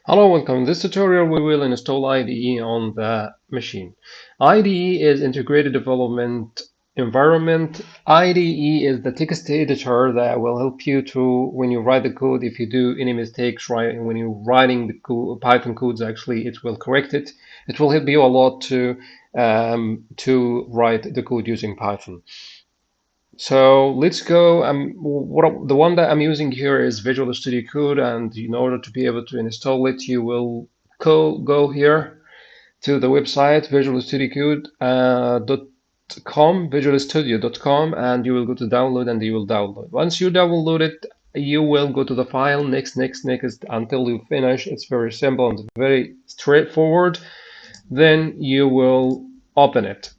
Hello, welcome. In this tutorial, we will install IDE on the machine. IDE is Integrated Development Environment. IDE is the text editor that will help you to, when you write the code, if you do any mistakes, right, when you're writing the Python codes, actually, it will correct it. It will help you a lot to write the code using Python. So let's go. The one that I'm using here is Visual Studio Code, and in order to be able to install it, you will go here to the website visualstudiocode.com, visualstudio.com, and you will go to download, and you will download. Once you download it, you will go to the file, next, until you finish. It's very simple and very straightforward. Then you will open it.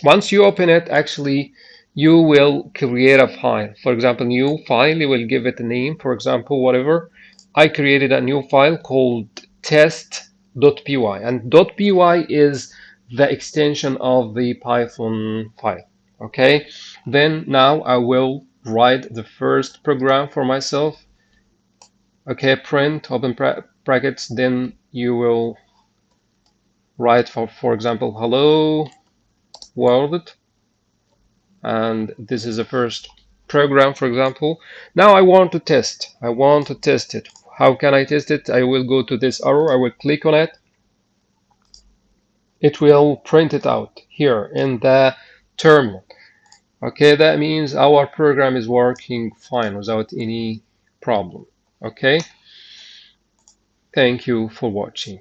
Once you open it, actually, you will create a file. For example, new file, you will give it a name, for example, whatever. I created a new file called test.py, and .py is the extension of the Python file. Okay, then now I will write the first program for myself. Okay, print, open brackets, then you will write, for example, hello world, and this is the first program, for example. Now I want to test. I want to test it. How can I test it? I will go to this arrow. I will click on it. It will print it out here in the terminal. Okay, that means our program is working fine without any problem. Okay, thank you for watching.